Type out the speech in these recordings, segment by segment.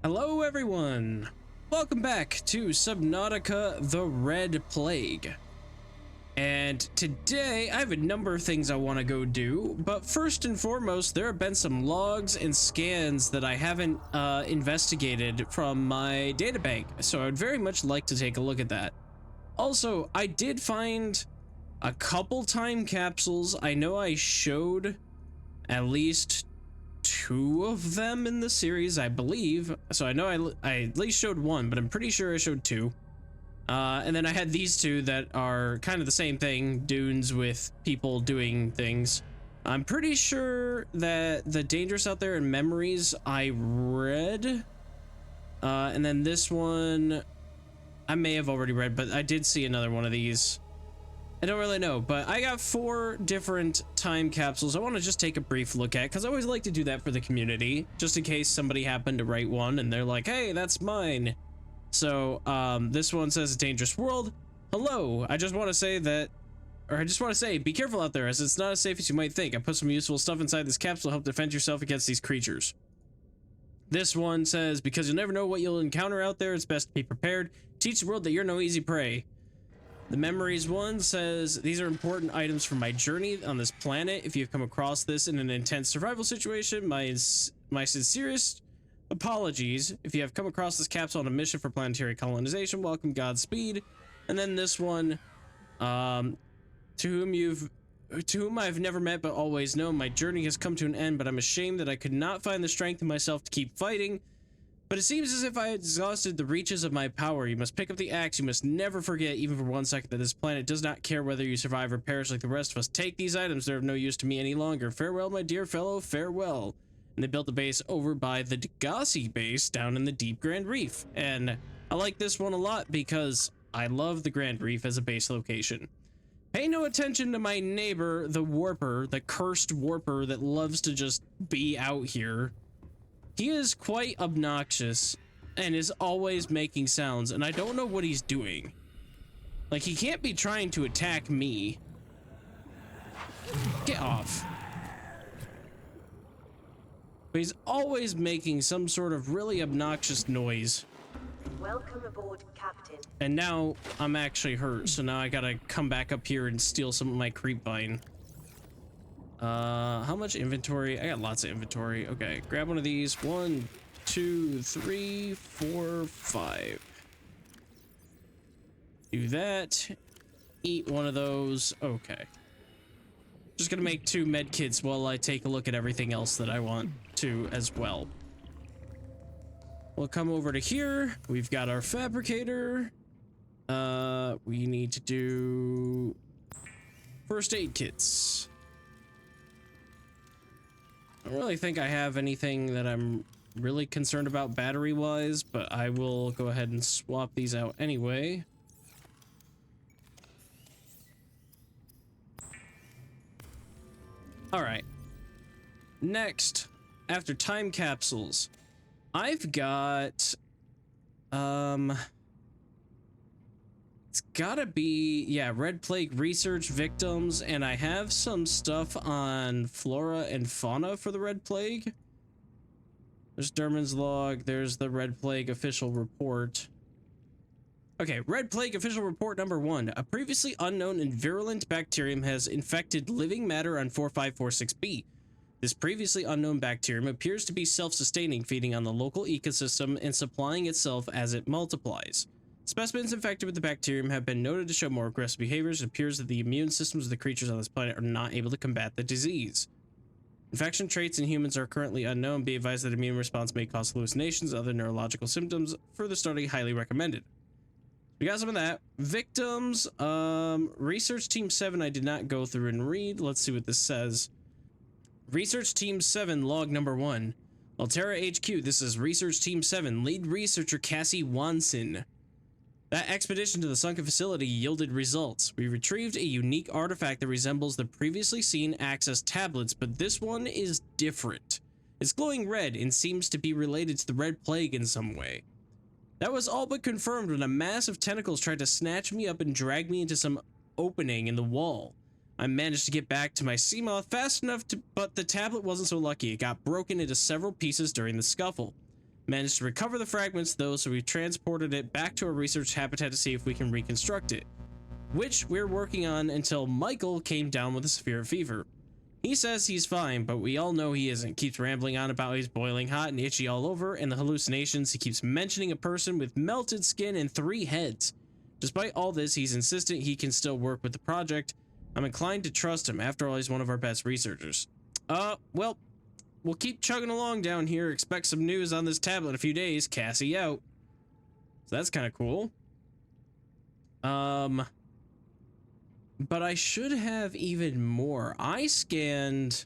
Hello everyone! Welcome back to Subnautica the Red Plague. And today I have a number of things I want to go do, but first and foremost there have been some logs and scans that I haven't investigated from my databank, so I'd very much like to take a look at that. Also, I did find a couple time capsules. I know I showed at least two of them in the series, I believe. So I know I at least showed one, but I'm pretty sure I showed two. And then I had these two that are kind of the same thing, dunes with people doing things. I'm pretty sure that the Dangerous Out There and Memories I read. And then this one I may have already read, but I did see another one of these. I don't really know, but I got 4 different time capsules I want to just take a brief look at, because I always like to do that for the community, just in case somebody happened to write one and they're like, hey, that's mine. So this one says Dangerous World. Hello, I just want to say that, or I just want to say, be careful out there, as it's not as safe as you might think. I put some useful stuff inside this capsule to help defend yourself against these creatures. This one says, because you'll never know what you'll encounter out there, it's best to be prepared. Teach the world that you're no easy prey. The Memories one says, these are important items from my journey on this planet. If you've come across this in an intense survival situation, my sincerest apologies. If you have come across this capsule on a mission for planetary colonization, welcome, Godspeed. And then this one, to whom I've never met but always known, my journey has come to an end, but I'm ashamed that I could not find the strength in myself to keep fighting. But it seems as if I had exhausted the reaches of my power. You must pick up the axe. You must never forget, even for 1 second, that this planet does not care whether you survive or perish like the rest of us. Take these items. They're of no use to me any longer. Farewell, my dear fellow. Farewell. And they built the base over by the Degassi base down in the Deep Grand Reef. And I like this one a lot because I love the Grand Reef as a base location. Pay no attention to my neighbor, the Warper, the cursed Warper that loves to just be out here. He is quite obnoxious and is always making sounds, and I don't know what he's doing. Like, he can't be trying to attack me. Get off. But he's always making some sort of really obnoxious noise. Welcome aboard, Captain. And now I'm actually hurt, so now I gotta come back up here and steal some of my creep vine. How much inventory? I got lots of inventory. Okay, grab one of these. 1, 2, 3, 4, 5. Do that. Eat one of those. Okay. Just gonna make 2 med kits while I take a look at everything else that I want to as well. We'll come over to here. We've got our fabricator. We need to do first aid kits. I don't really think I have anything that I'm really concerned about battery-wise, but I will go ahead and swap these out anyway. Alright. Next, after time capsules, I've got... It's gotta be, yeah, Red Plague research victims, and I have some stuff on flora and fauna for the Red Plague. There's Derman's log, there's the Red Plague official report. Okay, Red Plague official report number 1. A previously unknown and virulent bacterium has infected living matter on 4546b. This previously unknown bacterium appears to be self-sustaining, feeding on the local ecosystem and supplying itself as it multiplies. Specimens infected with the bacterium have been noted to show more aggressive behaviors. It appears that the immune systems of the creatures on this planet are not able to combat the disease. Infection traits in humans are currently unknown. Be advised that immune response may cause hallucinations, other neurological symptoms. Further study highly recommended. We got some of that. Victims, Research Team 7 I did not go through and read. Let's see what this says. Research Team 7, log number 1. Altera HQ, this is Research Team 7, lead researcher Cassie Wanson. That expedition to the sunken facility yielded results. We retrieved a unique artifact that resembles the previously seen access tablets, but this one is different. It's glowing red and seems to be related to the Red Plague in some way. That was all but confirmed when a mass of tentacles tried to snatch me up and drag me into some opening in the wall. I managed to get back to my Seamoth fast enough but the tablet wasn't so lucky. It got broken into several pieces during the scuffle. Managed to recover the fragments though, so we transported it back to a research habitat to see if we can reconstruct it, which we're working on until Michael came down with a severe fever. He says he's fine, but we all know he isn't. Keeps rambling on about he's boiling hot and itchy all over, and the hallucinations. He keeps mentioning a person with melted skin and 3 heads. Despite all this, he's insistent he can still work with the project. I'm inclined to trust him. After all, he's one of our best researchers. Well, we'll keep chugging along down here. Expect some news on this tablet in a few days. Cassie out. So that's kind of cool. But I should have even more. I scanned...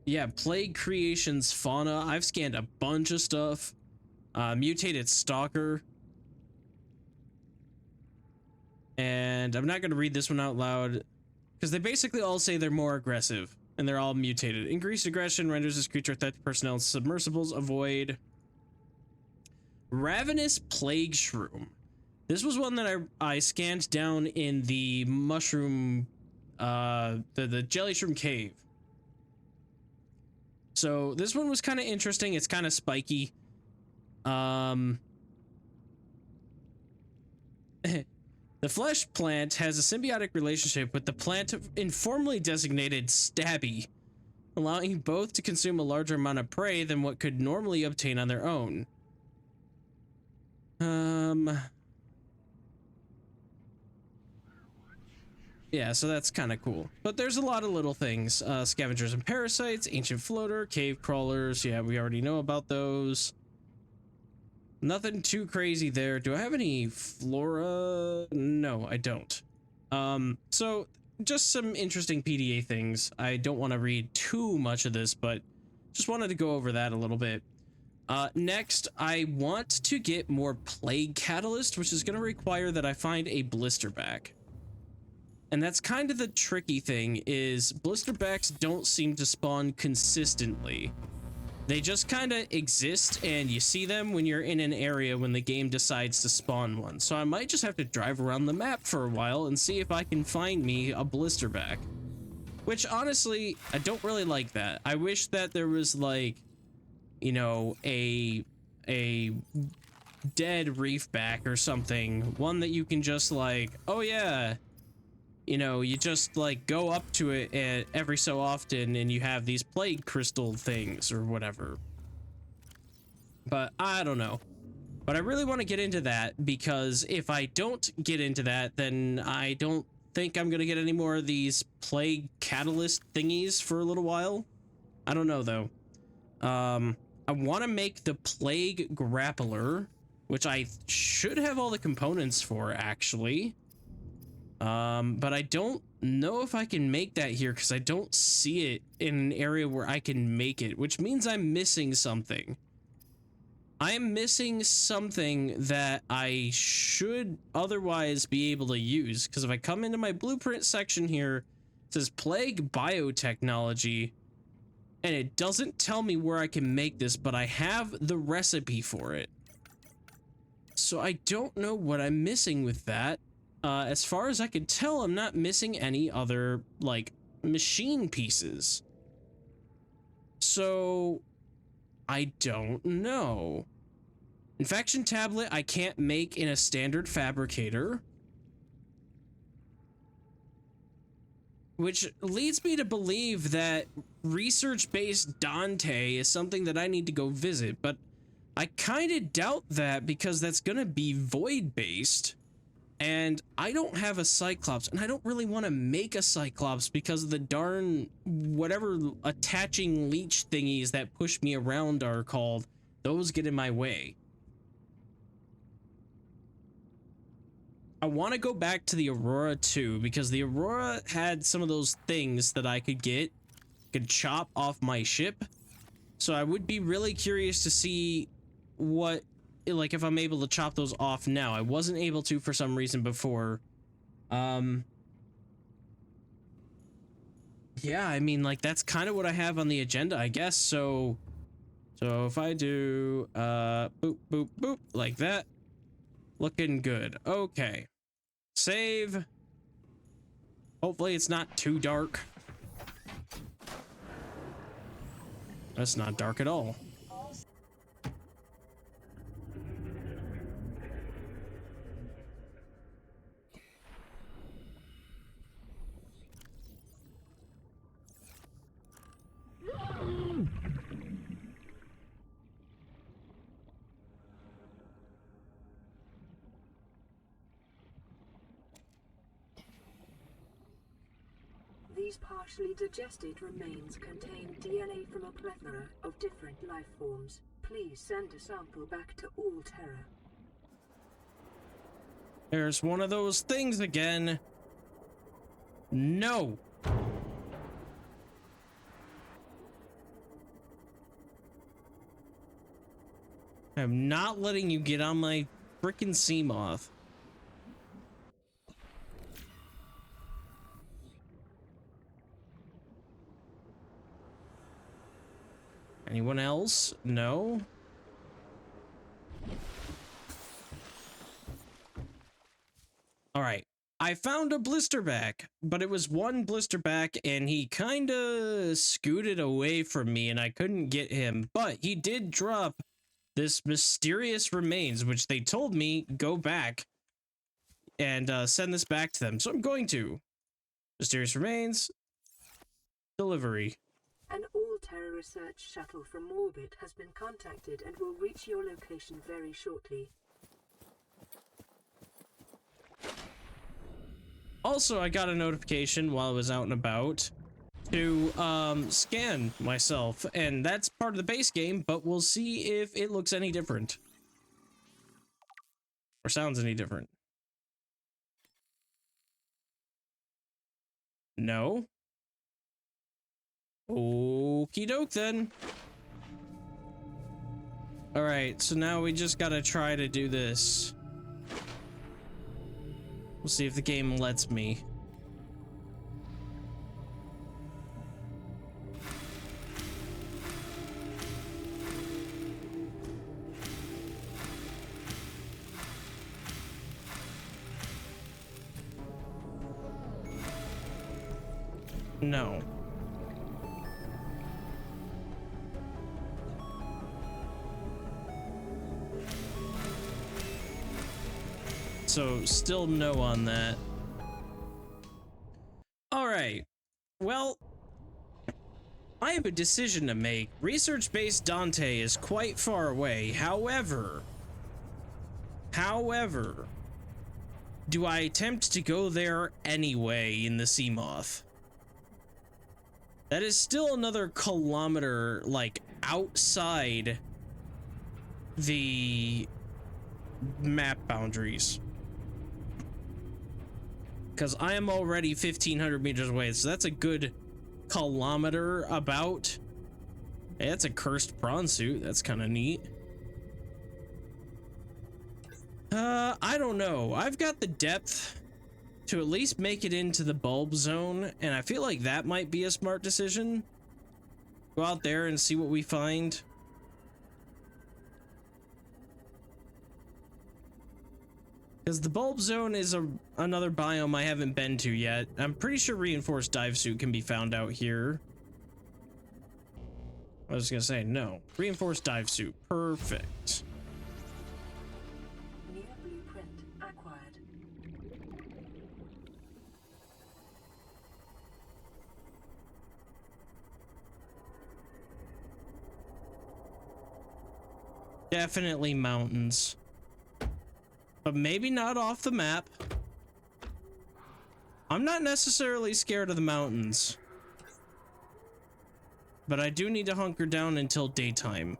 Yeah, Plague Creations Fauna. I've scanned a bunch of stuff. Mutated Stalker. And I'm not going to read this one out loud, because they basically all say they're more aggressive, and they're all mutated. Increased aggression renders this creature a threat to personnel and submersibles. Avoid. Ravenous Plague Shroom. This was one that I scanned down in the mushroom, the jelly shroom cave. So this one was kind of interesting. It's kind of spiky. The flesh plant has a symbiotic relationship with the plant informally designated Stabby, allowing both to consume a larger amount of prey than what could normally obtain on their own. Yeah, so that's kind of cool. But there's a lot of little things. Scavengers and parasites, ancient floater, cave crawlers. Yeah, we already know about those. Nothing too crazy there. Do I have any flora? No, I don't. So just some interesting PDA things. I don't want to read too much of this, but just wanted to go over that a little bit. Next, I want to get more plague catalyst, which is going to require that I find a blisterback. And that's kind of the tricky thing, is blisterbacks don't seem to spawn consistently. They just kind of exist, and you see them when you're in an area when the game decides to spawn one. So I might just have to drive around the map for a while and see if I can find me a blisterback. Which, honestly, I don't really like that. I wish that there was, like, you know, a dead reefback or something. One that you can just, like, oh yeah, you know, you just like go up to it every so often and you have these plague crystal things or whatever. But I don't know. But I really want to get into that, because if I don't get into that, then I don't think I'm going to get any more of these plague catalyst thingies for a little while. I don't know though. I want to make the plague grappler, which I should have all the components for actually. But I don't know if I can make that here, because I don't see it in an area where I can make it, which means I'm missing something. I am missing something that I should otherwise be able to use, because if I come into my blueprint section here, it says Plague Biotechnology, and it doesn't tell me where I can make this, but I have the recipe for it. So I don't know what I'm missing with that. As far as I can tell, I'm not missing any other, like, machine pieces. So, I don't know. Infection tablet I can't make in a standard fabricator. Which leads me to believe that research-based Dante is something that I need to go visit, but I kind of doubt that, because that's gonna be void-based. And I don't have a Cyclops, and I don't really want to make a Cyclops because of the darn whatever attaching leech thingies that push me around are called. Those get in my way. I want to go back to the Aurora too, because the Aurora had some of those things that I could chop off my ship. So I would be really curious to see what, like, if I'm able to chop those off now. I wasn't able to for some reason before. Yeah, I mean, like, that's kind of what I have on the agenda, I guess. So if I do boop boop boop like that, looking good. Okay, save. Hopefully it's not too dark. That's not dark at all. These partially digested remains contain DNA from a plethora of different life forms. Please send a sample back to Terra. There's one of those things again. No. I'm not letting you get on my frickin' sea moth. Anyone else? No? Alright. I found a blisterback, but it was one blisterback and he kinda scooted away from me and I couldn't get him. But he did drop this mysterious remains, which they told me go back and send this back to them. So I'm going to. Mysterious remains. Delivery. An Terra research shuttle from orbit has been contacted and will reach your location very shortly. Also, I got a notification while I was out and about to scan myself, and that's part of the base game, but we'll see if it looks any different. Or sounds any different. No? Okie doke then. Alright, so now we just gotta try to do this. We'll see if the game lets me. No. So still no on that. All right. Well, I have a decision to make. Research-based Dante is quite far away. However, do I attempt to go there anyway in the Seamoth? That is still another kilometer, like, outside the map boundaries. Because I am already 1,500 meters away, so that's a good kilometer about. Hey, that's a cursed prawn suit. That's kind of neat. I don't know. I've got the depth to at least make it into the bulb zone, and I feel like that might be a smart decision. Go out there and see what we find. Because the bulb zone is another biome I haven't been to yet. I'm pretty sure reinforced dive suit can be found out here. I was gonna say, no. Reinforced dive suit. Perfect. New blueprint acquired. Definitely mountains. But maybe not off the map. I'm not necessarily scared of the mountains. But I do need to hunker down until daytime.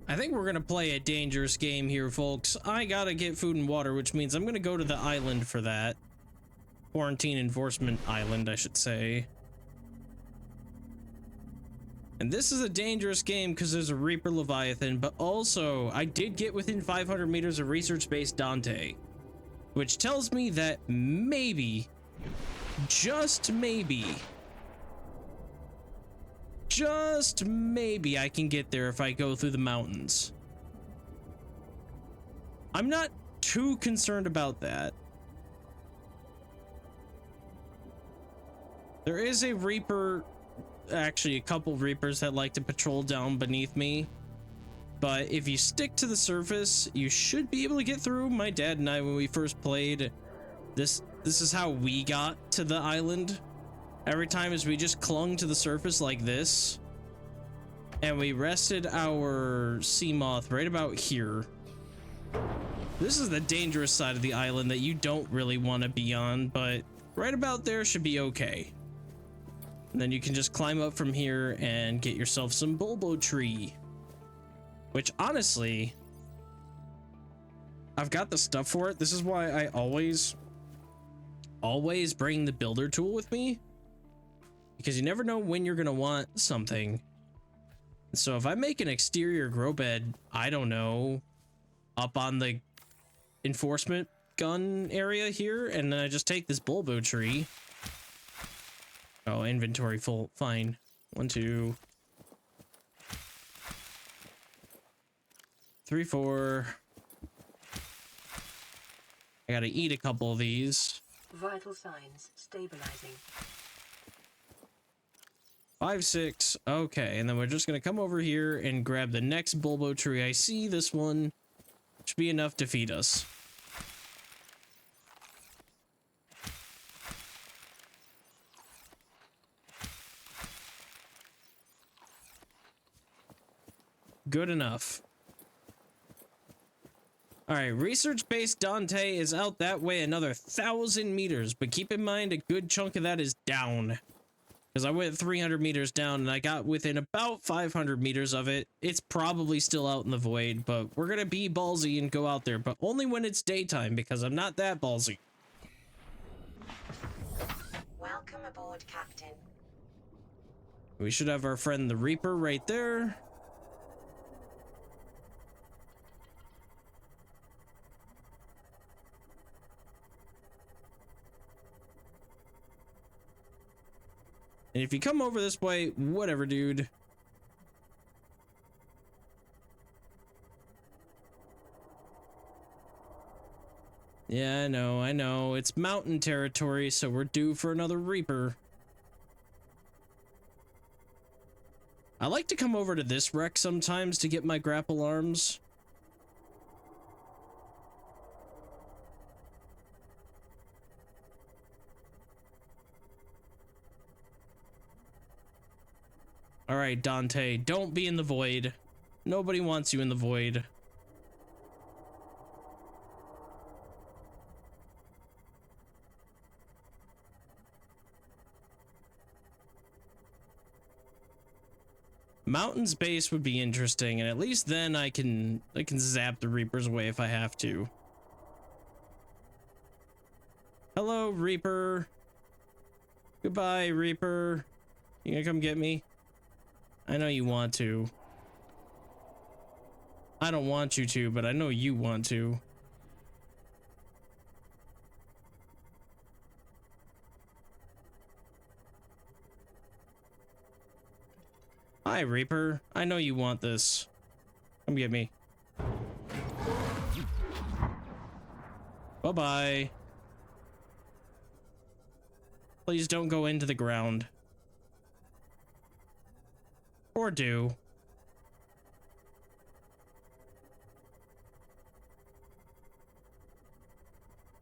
I think we're gonna play a dangerous game here, folks. I gotta get food and water, which means I'm gonna go to the island for that. Quarantine enforcement island, I should say. And this is a dangerous game because there's a Reaper Leviathan, but also I did get within 500 meters of research-based Dante, which tells me that maybe, just maybe I can get there if I go through the mountains. I'm not too concerned about that. There is a Reaper actually a couple Reapers that like to patrol down beneath me. But if you stick to the surface, you should be able to get through. My dad and I, when we first played, this is how we got to the island. Every time is we just clung to the surface like this. And we rested our sea moth right about here. This is the dangerous side of the island that you don't really want to be on, but right about there should be okay. And then you can just climb up from here and get yourself some bulbo tree. Which, honestly, I've got the stuff for it. This is why I always bring the builder tool with me. Because you never know when you're going to want something. So if I make an exterior grow bed, I don't know, up on the enforcement gun area here, and then I just take this bulbo tree. Oh, inventory full. Fine. 1, 2... 3, 4. I gotta eat a couple of these. Vital signs stabilizing. 5, 6. Okay, and then we're just gonna come over here and grab the next bulbo tree I see. This one should be enough to feed us. Good enough. Alright, research-based Dante is out that way another 1,000 meters, but keep in mind a good chunk of that is down. Because I went 300 meters down and I got within about 500 meters of it. It's probably still out in the void, but we're gonna be ballsy and go out there, but only when it's daytime, because I'm not that ballsy. Welcome aboard, Captain. We should have our friend the Reaper right there. And if you come over this way, whatever, dude. Yeah, I know. It's mountain territory, so we're due for another Reaper. I like to come over to this wreck sometimes to get my grapple arms. All right, Dante, don't be in the void. Nobody wants you in the void. Mountain's base would be interesting, and at least then I can zap the Reapers away if I have to. Hello, Reaper. Goodbye, Reaper. You gonna come get me? I know you want to. I don't want you to, but I know you want to. Hi, Reaper. I know you want this. Come get me. Bye-bye. Please don't go into the ground. Or do.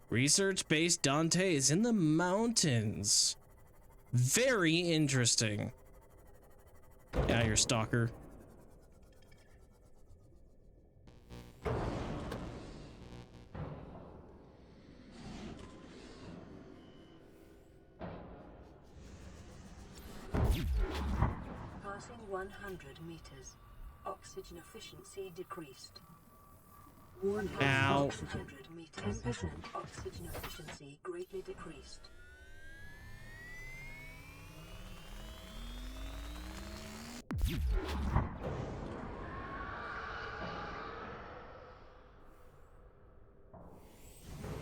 Research-based Dante is in the mountains. Very interesting. Yeah, you're a stalker. Passing 100 meters. Oxygen efficiency decreased. Warning. Ow. 100 meters. 10% oxygen efficiency greatly decreased.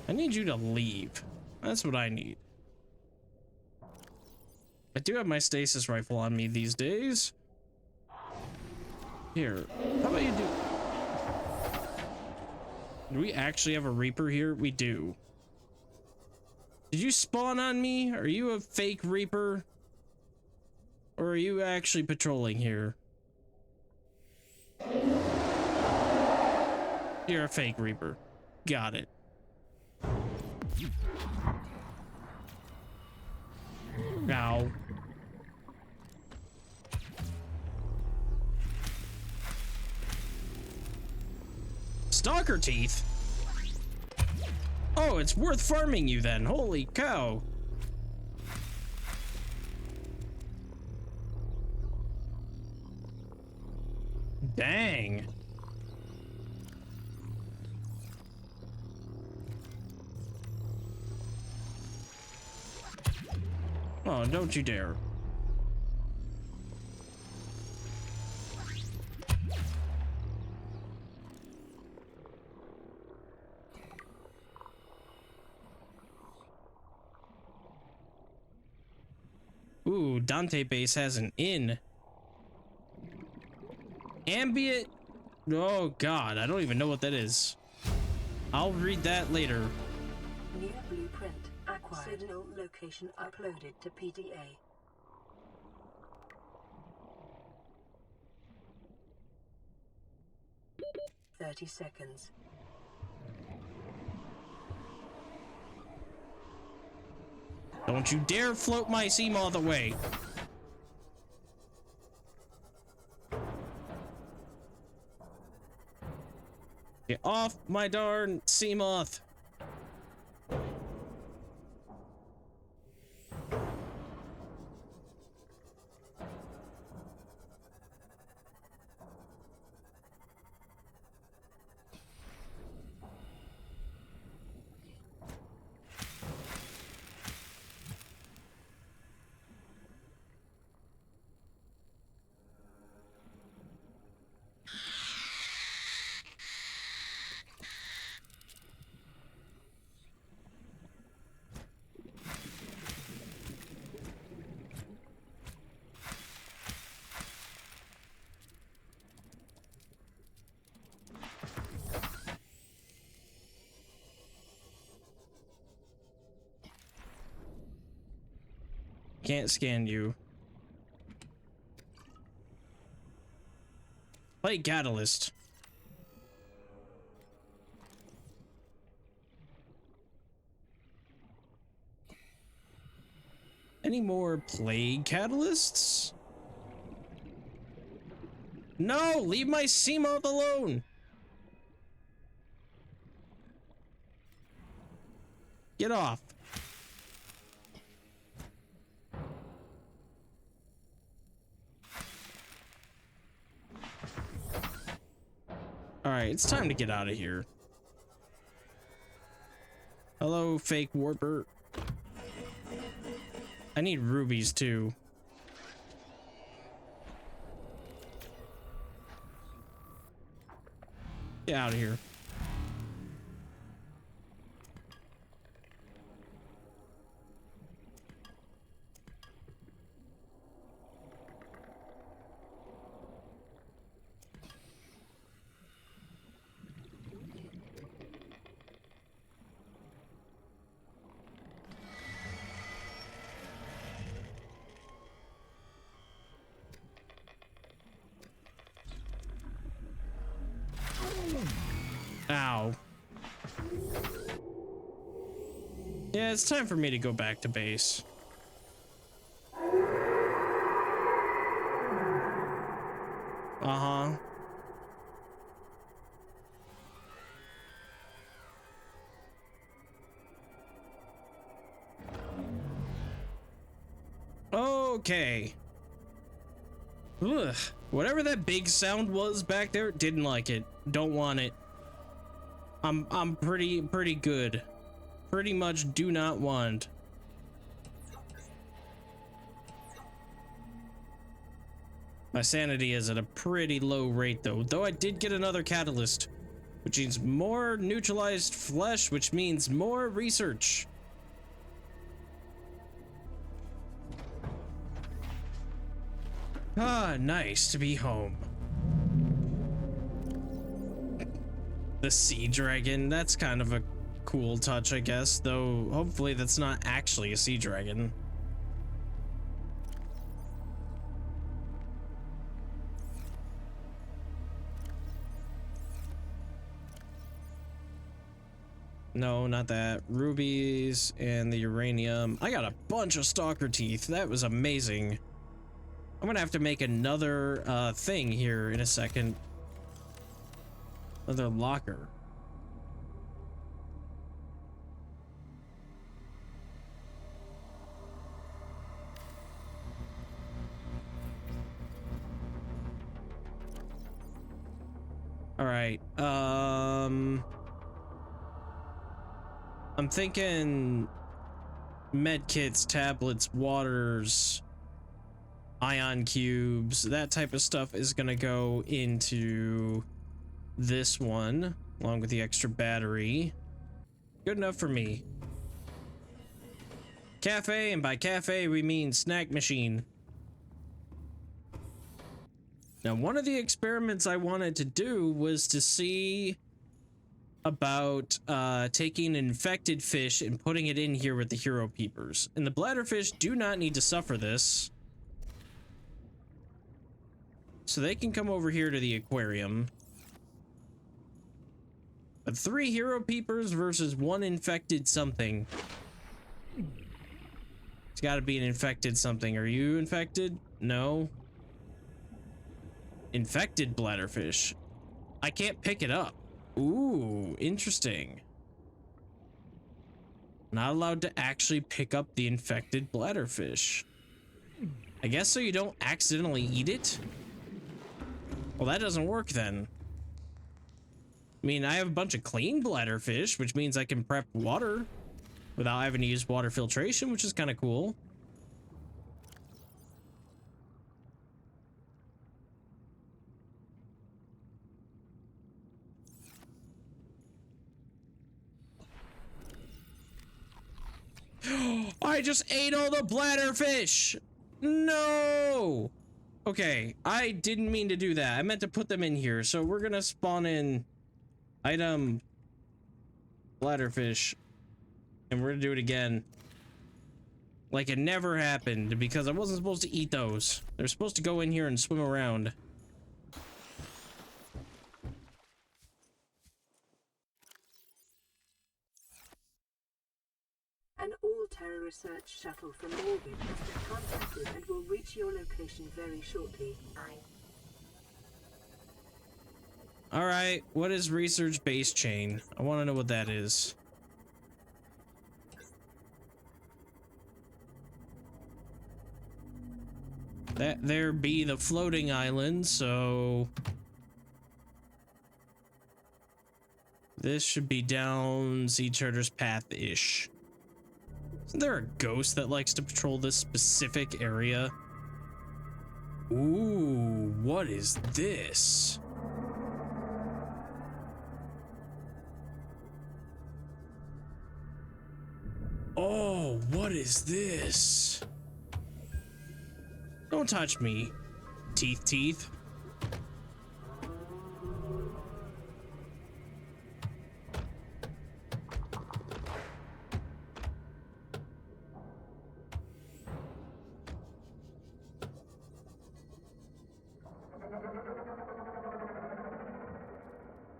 I need you to leave. That's what I need. I do have my stasis rifle on me these days. Here, how about you do... Do we actually have a Reaper here? We do. Did you spawn on me? Are you a fake Reaper? Or are you actually patrolling here? You're a fake Reaper. Got it. Ow. Stalker teeth? Oh, it's worth farming you then. Holy cow. Dang. Oh, don't you dare. Ooh, Dante Base has an inn. Ambient. Oh god, I don't even know what that is. I'll read that later. New blueprint acquired. Signal location uploaded to PDA. $30. Don't you dare float my Seamoth away. Get off my darn Seamoth. Can't scan you. Play Catalyst. Any more plague catalysts? No, leave my Seamoth alone. Get off. All right, it's time to get out of here. Hello, fake warper. I need rubies too. Get out of here. Ow. Yeah, it's time for me to go back to base. Uh-huh. Okay. Ugh. Whatever that big sound was back there, didn't like it. Don't want it. I'm pretty good. Pretty much do not want. My sanity is at a pretty low rate though I did get another catalyst, which means more neutralized flesh, which means more research. Ah, nice to be home. The sea dragon, that's kind of a cool touch, I guess, though hopefully that's not actually a sea dragon. No, not that. Rubies and the uranium. I got a bunch of stalker teeth. That was amazing. I'm gonna have to make another thing here in a second. Another locker. All right. I'm thinking medkits, tablets, waters, ion cubes, that type of stuff is gonna go into this one along with the extra battery. Good enough for me. Cafe, and by cafe we mean snack machine. Now, one of the experiments I wanted to do was to see about taking an infected fish and putting it in here with the hero peepers. And the bladderfish do not need to suffer this. So they can come over here to the aquarium. But 3 hero peepers versus 1 infected something. It's got to be an infected something. Are you infected? No. Infected bladderfish. I can't pick it up. Ooh, interesting. Not allowed to actually pick up the infected bladderfish. I guess so you don't accidentally eat it? Well, that doesn't work then. I mean, I have a bunch of clean bladderfish, which means I can prep water without having to use water filtration, which is kind of cool. I just ate all the bladderfish! No! Okay, I didn't mean to do that. I meant to put them in here. So we're gonna spawn in item bladderfish. And we're gonna do it again. Like it never happened, because I wasn't supposed to eat those. They're supposed to go in here and swim around. An all-terror research shuttle from orbit has been contacted and will reach your location very shortly. Alright, what is research base chain? I want to know what that is. That there be the floating island, so this should be down Sea Charter's path-ish. Isn't there a ghost that likes to patrol this specific area? Ooh, what is this? Oh, what is this? Don't touch me, teeth.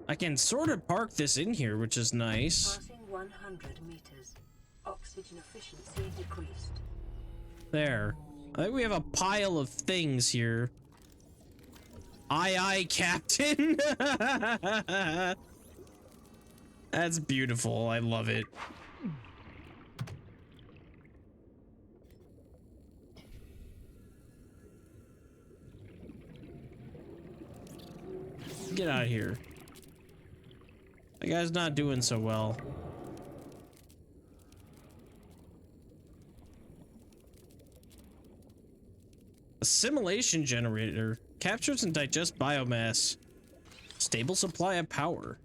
I can sort of park this in here, which is nice. Passing 100 meters. Oxygen efficiency decreased. There. I think we have a pile of things here. Aye, Captain. That's beautiful. I love it. Get out of here. That guy's not doing so well. Assimilation generator captures and digests biomass. Stable supply of power.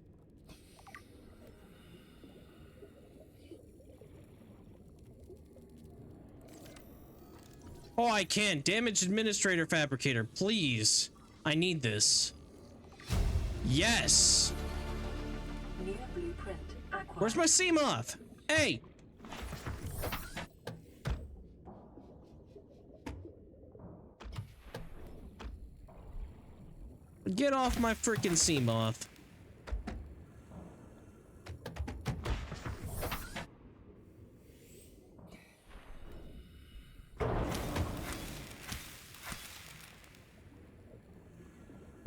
Oh, I can't. Damaged administrator fabricator, please. I need this. Yes. New blueprint acquired. Where's my sea moth? Hey. Get off my freaking sea moth.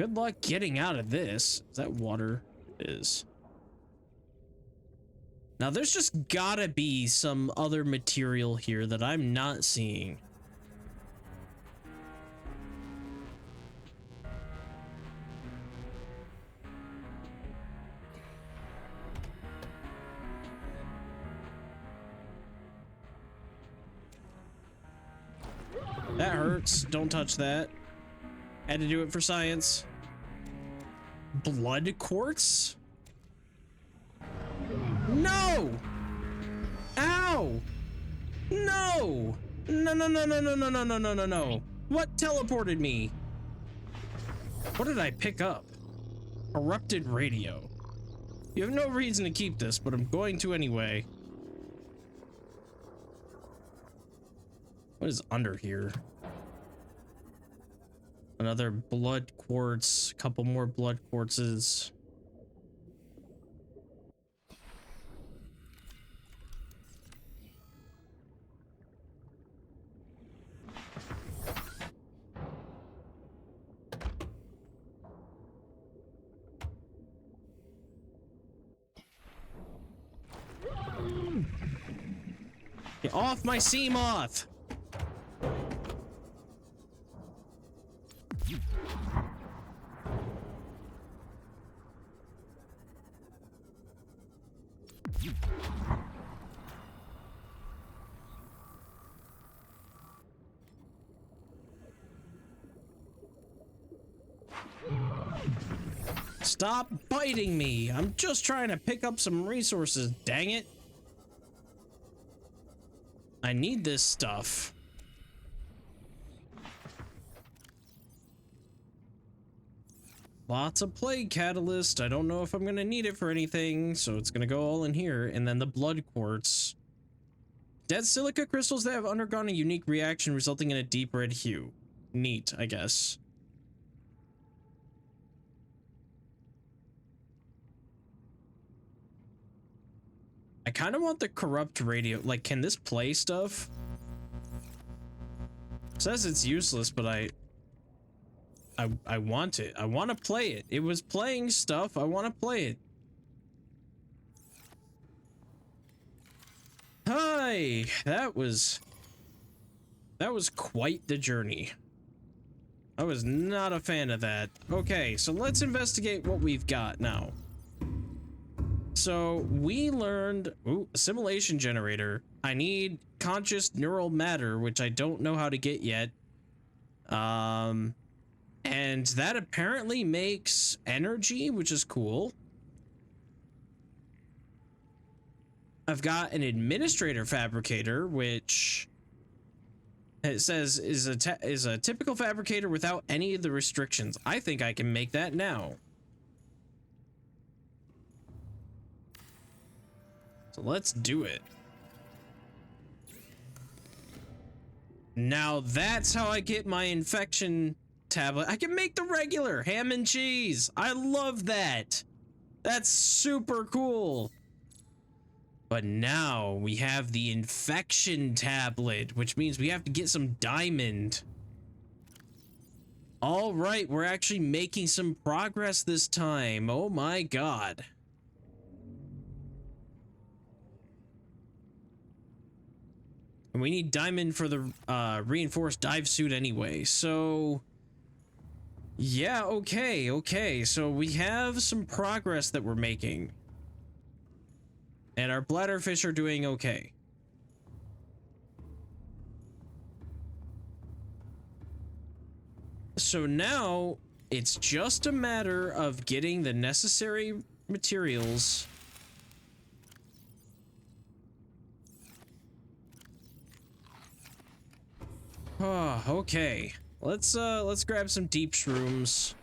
Good luck getting out of this. Is that water? It is. Now there's just gotta be some other material here that I'm not seeing. That hurts. Don't touch that. Had to do it for science. Blood quartz? No! Ow! No! No, no, no, no, no, no, no, no, no, no, no. What teleported me? What did I pick up? Corrupted radio. You have no reason to keep this, but I'm going to anyway. What is under here? Another blood quartz, a couple more blood quartzes. Get off my sea moth! Stop biting me! I'm just trying to pick up some resources, dang it! I need this stuff. Lots of plague catalyst. I don't know if I'm gonna need it for anything, so it's gonna go all in here. And then the blood quartz. Dead silica crystals that have undergone a unique reaction resulting in a deep red hue. Neat, I guess. I kind of want the corrupt radio. Like, can this play stuff? It says it's useless, but I want it. I want to play it. It was playing stuff. I want to play it. Hi, that was quite the journey. I was not a fan of that. Okay, so let's investigate what we've got now. So we learned, ooh, assimilation generator. I need conscious neural matter, which I don't know how to get yet. And that apparently makes energy, which is cool. I've got an administrator fabricator, which it says is a typical fabricator without any of the restrictions. I think I can make that now. So let's do it. Now that's how I get my infection tablet. I can make the regular ham and cheese. I love that. That's super cool. But now we have the infection tablet, which means we have to get some diamond. All right, we're actually making some progress this time. Oh my god. And we need diamond for the reinforced dive suit anyway. So yeah, okay. So we have some progress that we're making. And our bladderfish are doing okay. So now it's just a matter of getting the necessary materials. Oh, okay. Let's grab some deep shrooms.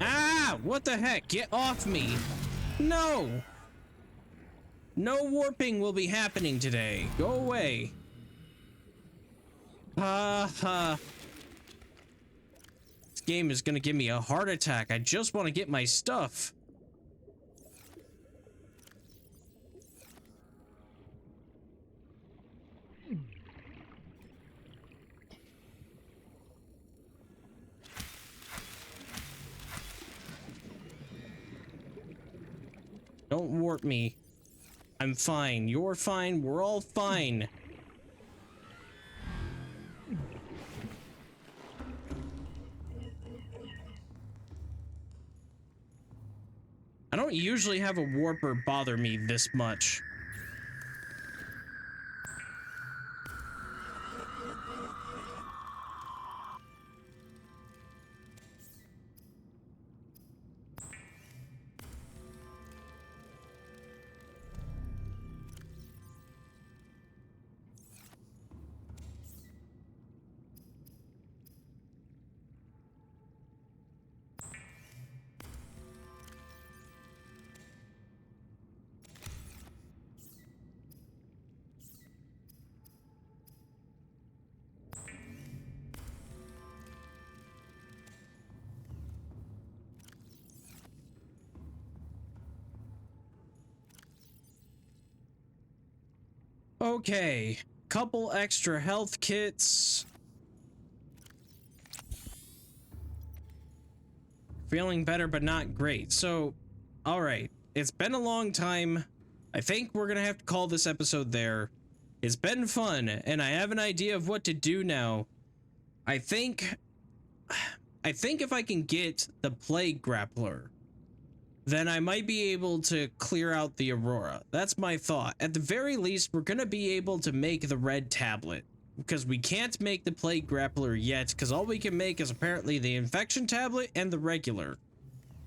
Ah! What the heck? Get off me! No! No warping will be happening today. Go away. This game is gonna give me a heart attack. I just want to get my stuff. Don't warp me. I'm fine. You're fine. We're all fine. I don't usually have a warper bother me this much. Okay, couple extra health kits. Feeling better, but not great. So, all right, it's been a long time. I think we're gonna have to call this episode there. It's been fun, and I have an idea of what to do now. I think if I can get the plague grappler, then I might be able to clear out the Aurora. That's my thought. At the very least, we're gonna be able to make the red tablet, because we can't make the plague grappler yet, because all we can make is apparently the infection tablet and the regular.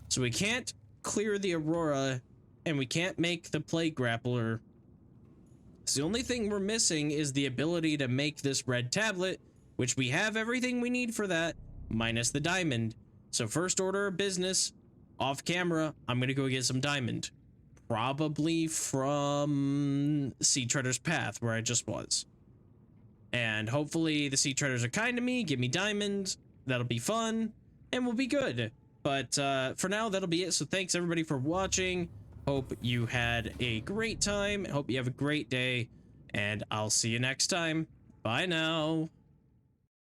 So we can't clear the Aurora, and we can't make the plague grappler. So the only thing we're missing is the ability to make this red tablet, which we have everything we need for that, minus the diamond. So first order of business, off camera, I'm gonna go get some diamond. Probably from Sea Treader's Path, where I just was. And hopefully the Sea Treaders are kind to me, give me diamonds. That'll be fun, and we'll be good. But for now, that'll be it. So thanks everybody for watching. Hope you had a great time. Hope you have a great day. And I'll see you next time. Bye now.